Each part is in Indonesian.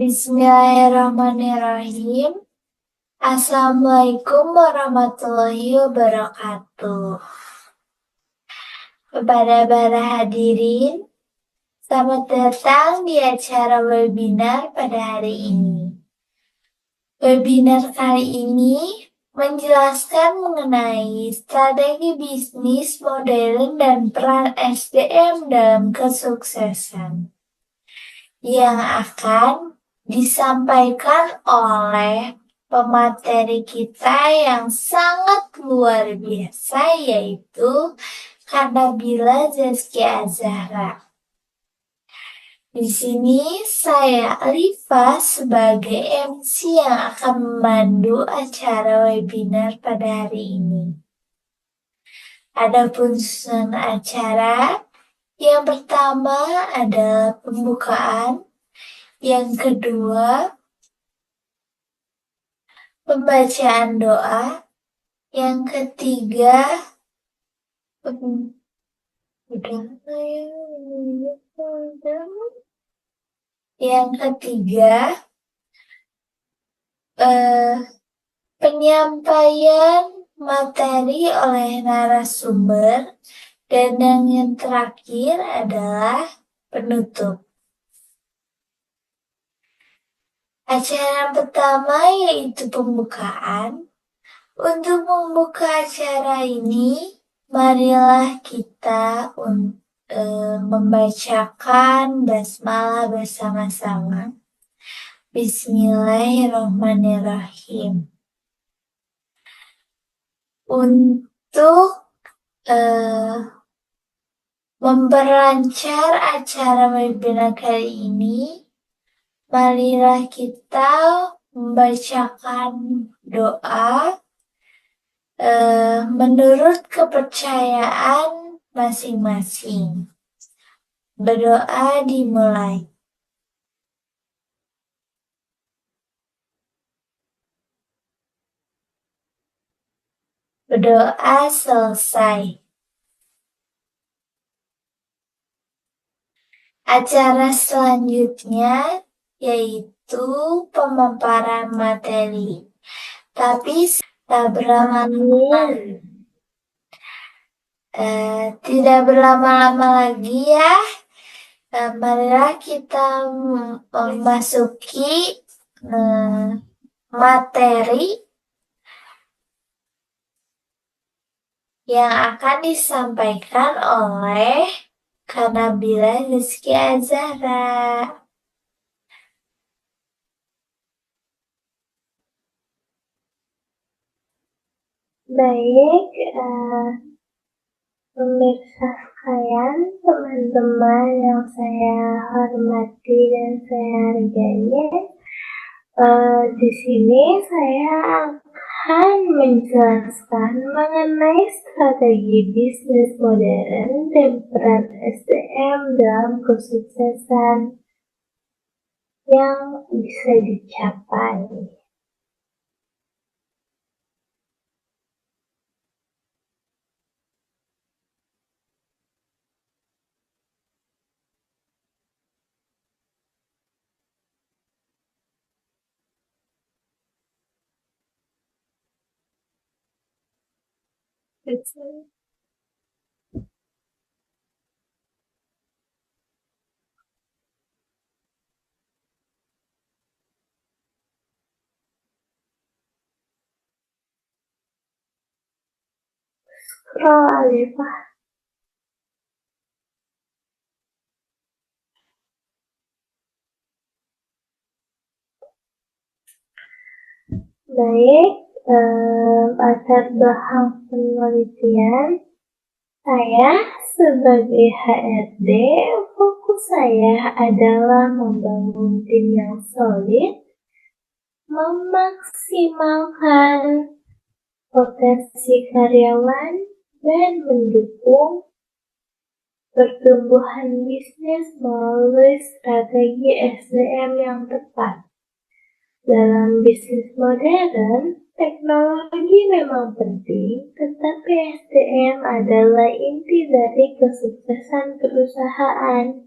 Bismillahirrahmanirrahim. Assalamualaikum warahmatullahi wabarakatuh. Kepada para hadirin, selamat datang di acara webinar pada hari ini. Webinar kali ini menjelaskan mengenai strategi bisnis modern dan peran SDM dalam kesuksesan yang akan disampaikan oleh pemateri kita yang sangat luar biasa, yaitu Kak Nabila Zaskia Zahra. Di sini saya Alifa sebagai MC yang akan memandu acara webinar pada hari ini. Adapun susunan acara, yang pertama adalah pembukaan, yang kedua pembacaan doa, yang ketiga penyampaian materi oleh narasumber, dan yang terakhir adalah penutup. Acara pertama yaitu pembukaan. Untuk membuka acara ini, marilah kita membacakan basmalah bersama-sama. Bismillahirrahmanirrahim. Untuk memperlancar acara webinar kali ini, marilah kita membacakan doa menurut kepercayaan masing-masing. Berdoa dimulai. Berdoa selesai. Acara selanjutnya yaitu pemaparan materi. Tapi tidak berlama-lama lagi ya. Marilah kita memasuki materi yang akan disampaikan oleh Kak Nabila Zaskia Zahra. Baik, pemirsa sekalian, teman-teman yang saya hormati dan saya hargai, di sini saya akan menjelaskan mengenai strategi bisnis modern dan peran SDM dalam kesuksesan yang bisa dicapai. Scroll Alifah. Baik, Latar belakang penelitian, saya sebagai HRD, fokus saya adalah membangun tim yang solid, memaksimalkan potensi karyawan, dan mendukung pertumbuhan bisnis melalui strategi SDM yang tepat. Dalam bisnis modern, teknologi memang penting, tetapi SDM adalah inti dari kesuksesan perusahaan.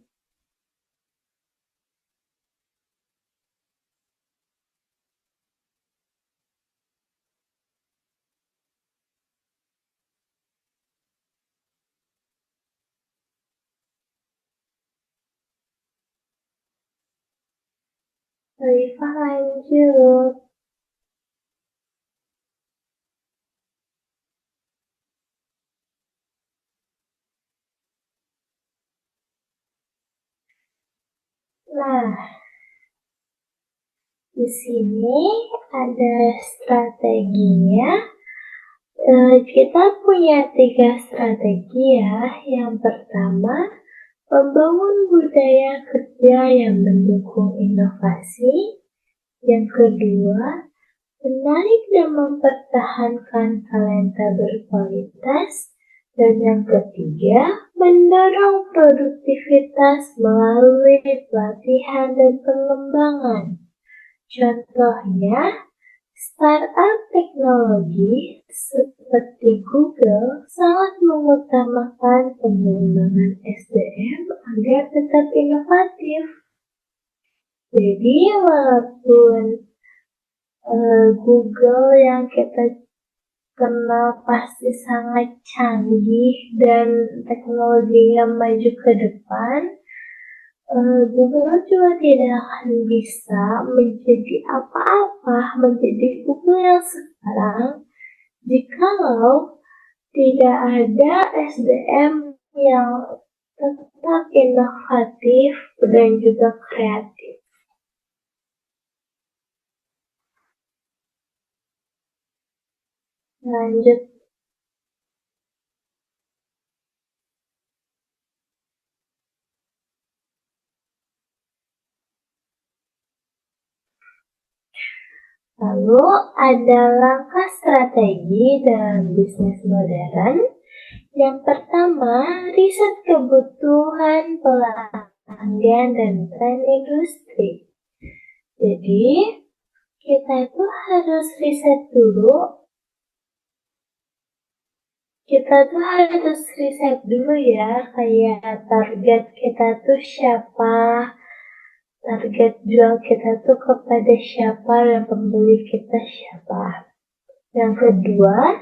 Rifah lanjut. Nah, di sini ada strateginya. Kita punya 3 strategi ya. Yang pertama, membangun budaya kerja yang mendukung inovasi. Yang kedua, menarik dan mempertahankan talenta berkualitas. Dan yang ketiga, mendorong produktivitas melalui pelatihan dan pengembangan. Contohnya, startup teknologi seperti Google sangat mengutamakan pengembangan SDM agar tetap inovatif. Jadi, walaupun Google yang kita kenal pasti sangat canggih dan teknologinya maju ke depan, Google juga tidak akan bisa menjadi apa-apa, menjadi Google yang sekarang, jikalau tidak ada SDM yang tetap inovatif dan juga kreatif. Lanjut. Lalu ada langkah strategi dalam bisnis modern. Yang pertama, riset kebutuhan pelanggan dan tren industri. Jadi, kita itu harus riset dulu. Ya, kayak target kita tuh siapa, target jual kita tuh kepada siapa, dan pembeli kita siapa. Yang kedua,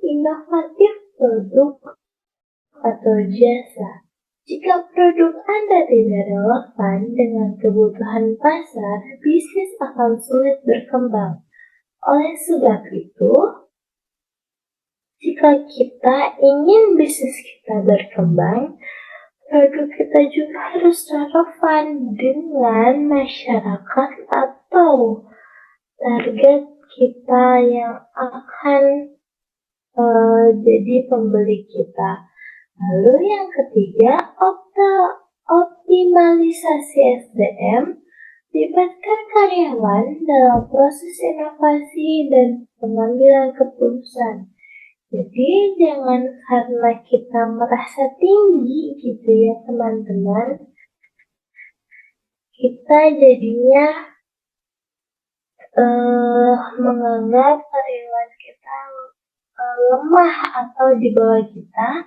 inovatif produk atau jasa. Jika produk Anda tidak relevan dengan kebutuhan pasar, bisnis akan sulit berkembang. Oleh sebab itu, jika kita ingin bisnis kita berkembang, produk kita juga harus relevan dengan masyarakat atau target kita yang akan jadi pembeli kita. Lalu yang ketiga, optimalisasi SDM, libatkan karyawan dalam proses inovasi dan pengambilan keputusan. Jadi jangan karena kita merasa tinggi gitu ya teman-teman, kita jadinya menganggap karyawan kita lemah atau di bawah kita,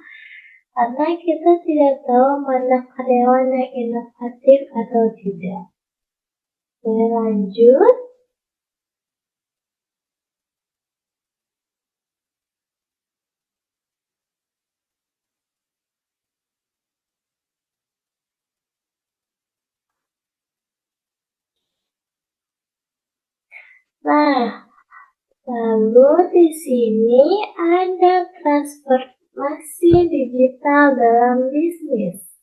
karena kita tidak tahu mana karyawan yang inovatif atau tidak. Boleh lanjut? Nah, lalu di sini ada transformasi digital dalam bisnis.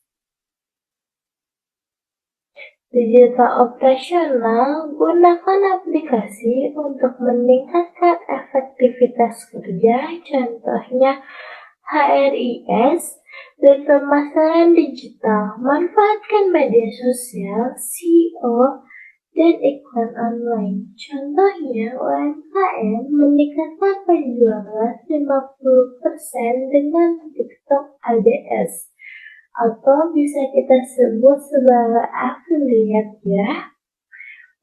Digital operasional, gunakan aplikasi untuk meningkatkan efektivitas kerja, contohnya HRIS, dan pemasaran digital. Manfaatkan media sosial, SEO, dan iklan online. Contohnya, UMKM meningkatkan penjualan 50% dengan TikTok ADS. Atau bisa kita sebut sebagai affiliate ya.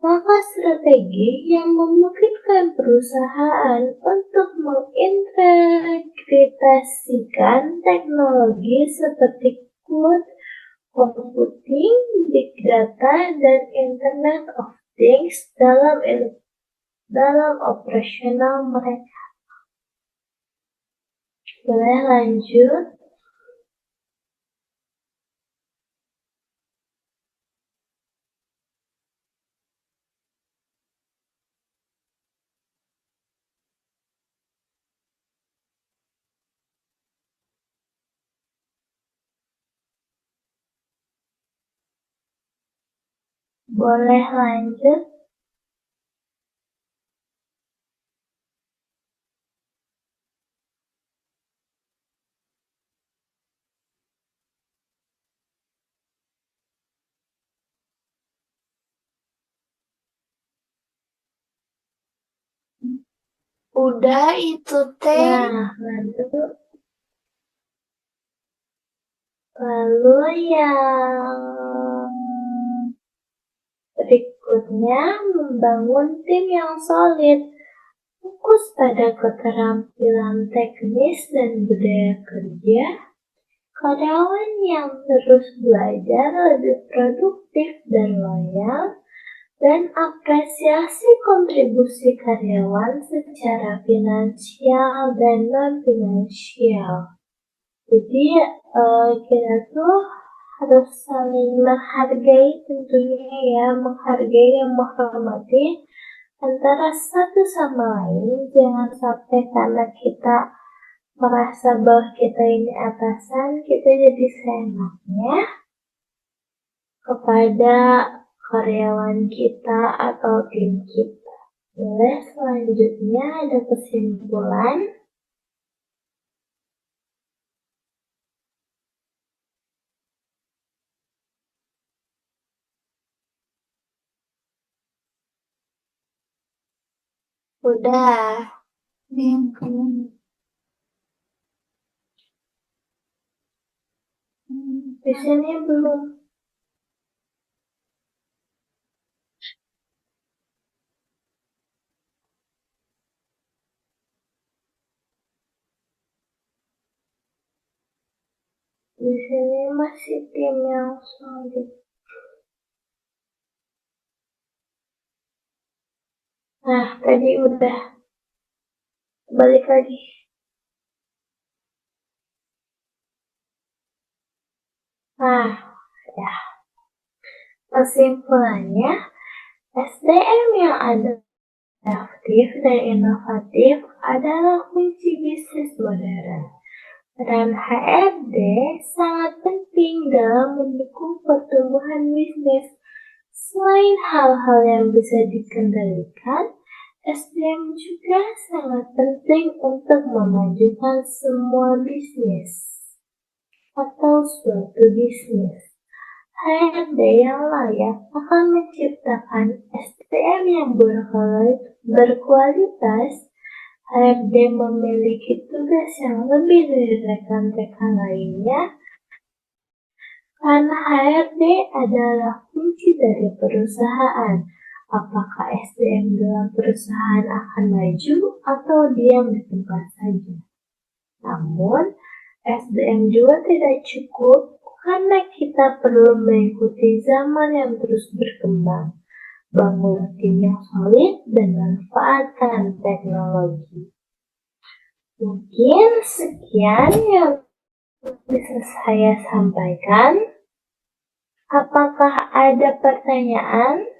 Maka strategi yang memungkinkan perusahaan untuk mengintegrasikan teknologi seperti cloud computing, big data, dan Internet of Things dalam operasional mereka. Boleh lanjut? Boleh lanjut? Udah itu teh. Nah, lalu yang berikutnya, membangun tim yang solid. Fokus pada keterampilan teknis dan budaya kerja. Karyawan yang terus belajar lebih produktif dan loyal, dan apresiasi kontribusi karyawan secara finansial dan non-finansial. Jadi kita tuh harus saling menghargai tentunya ya, menghargai dan menghormati antara satu sama lain. Jangan sampai karena kita merasa bahwa kita ini atasan, kita jadi seenaknya kepada karyawan kita atau tim kita. Boleh selanjutnya ada kesimpulan. Udah. Di sini belum. Di sini masih tim yang solid. Nah, tadi udah. Balik lagi. Nah, ya. Kesimpulannya, SDM yang adaptif dan inovatif adalah kunci bisnis modern. Peran HRD sangat penting dalam mendukung pertumbuhan bisnis. Selain hal-hal yang bisa dikendalikan, SDM juga sangat penting untuk memajukan semua bisnis atau suatu bisnis. HRD yang layak akan menciptakan SDM yang berkualitas. HRD memiliki tugas yang lebih dari rekan-rekan lainnya, karena HRD adalah kunci dari perusahaan. Apakah SDM dalam perusahaan akan maju atau diam di tempat saja? Namun, SDM juga tidak cukup karena kita perlu mengikuti zaman yang terus berkembang, bangun tim yang solid, dan manfaatkan teknologi. Mungkin sekian yang bisa saya sampaikan. Apakah ada pertanyaan?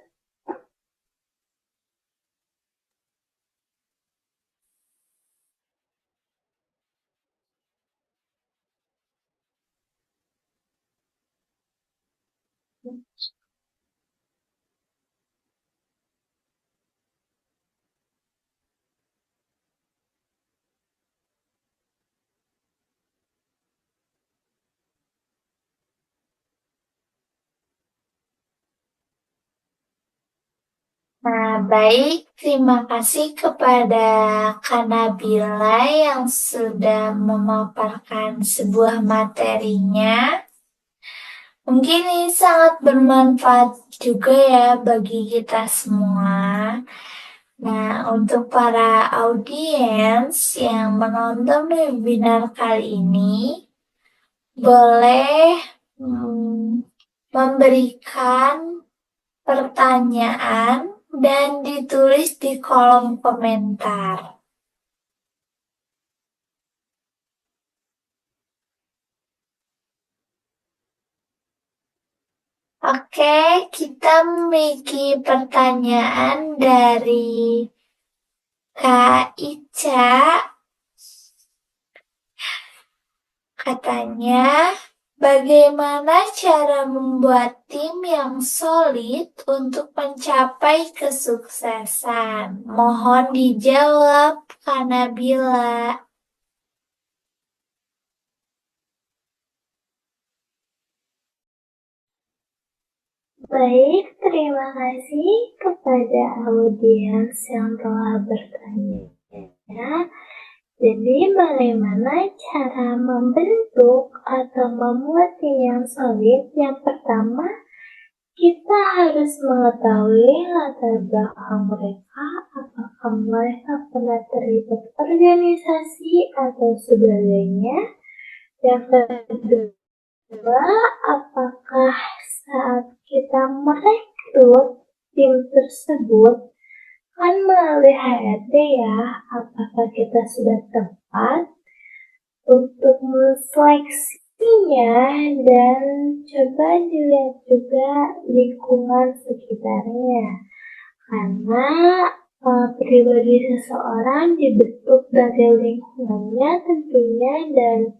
Nah, baik. Terima kasih kepada Kak Nabila yang sudah memaparkan sebuah materinya. Mungkin ini sangat bermanfaat juga ya bagi kita semua. Nah, untuk para audiens yang menonton webinar kali ini, boleh memberikan pertanyaan dan ditulis di kolom komentar. Oke, kita memiliki pertanyaan dari Kak Ica. Katanya, bagaimana cara membuat tim yang solid untuk mencapai kesuksesan? Mohon dijawab, Kak Nabila. Baik, terima kasih kepada audiens yang telah bertanya. Jadi bagaimana cara membentuk atau membuat tim yang solid? Yang pertama, kita harus mengetahui latar belakang mereka, apakah mereka pernah terlibat organisasi atau sebagainya. Yang kedua, apakah saat kita merekrut tim tersebut kan melalui HRD ya, apakah kita sudah tepat untuk menseleksinya, dan coba dilihat juga lingkungan sekitarnya, karena pribadi seseorang dibentuk dari lingkungannya tentunya, dan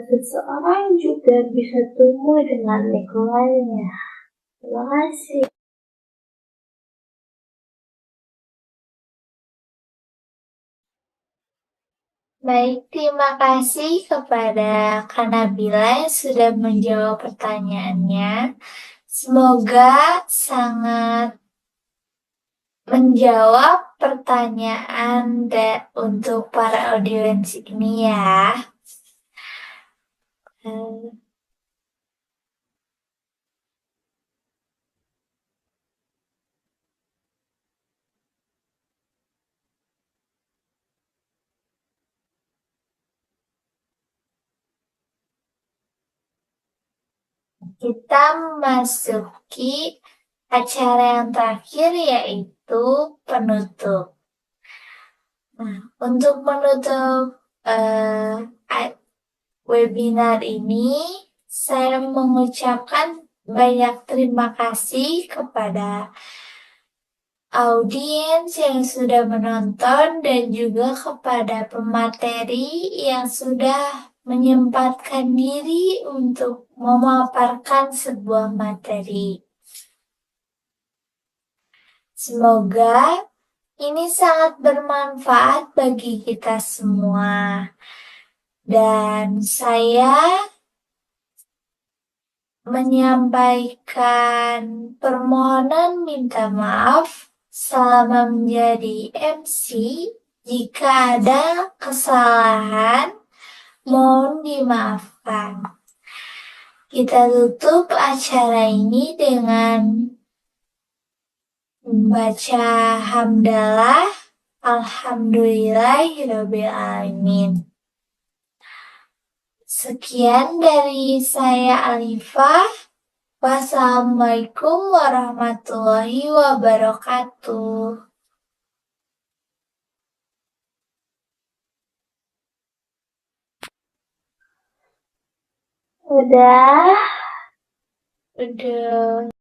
seseorang juga bisa tumbuh dengan lingkungannya. Terima kasih. Baik, terima kasih kepada Kak Nabila yang sudah menjawab pertanyaannya. Semoga sangat menjawab pertanyaan untuk para audiens ini ya. Kita memasuki acara yang terakhir yaitu penutup. Nah, untuk menutup webinar ini, saya mengucapkan banyak terima kasih kepada audiens yang sudah menonton dan juga kepada pemateri yang sudah menyempatkan diri untuk memaparkan sebuah materi. Semoga ini sangat bermanfaat bagi kita semua. Dan saya menyampaikan permohonan minta maaf selama menjadi MC. Jika ada kesalahan, mohon dimaafkan. Kita tutup acara ini dengan membaca hamdalah, alhamdulillahirrabbilalamin. Sekian dari saya Alifah. Wassalamualaikum warahmatullahi wabarakatuh. Udah. Udah.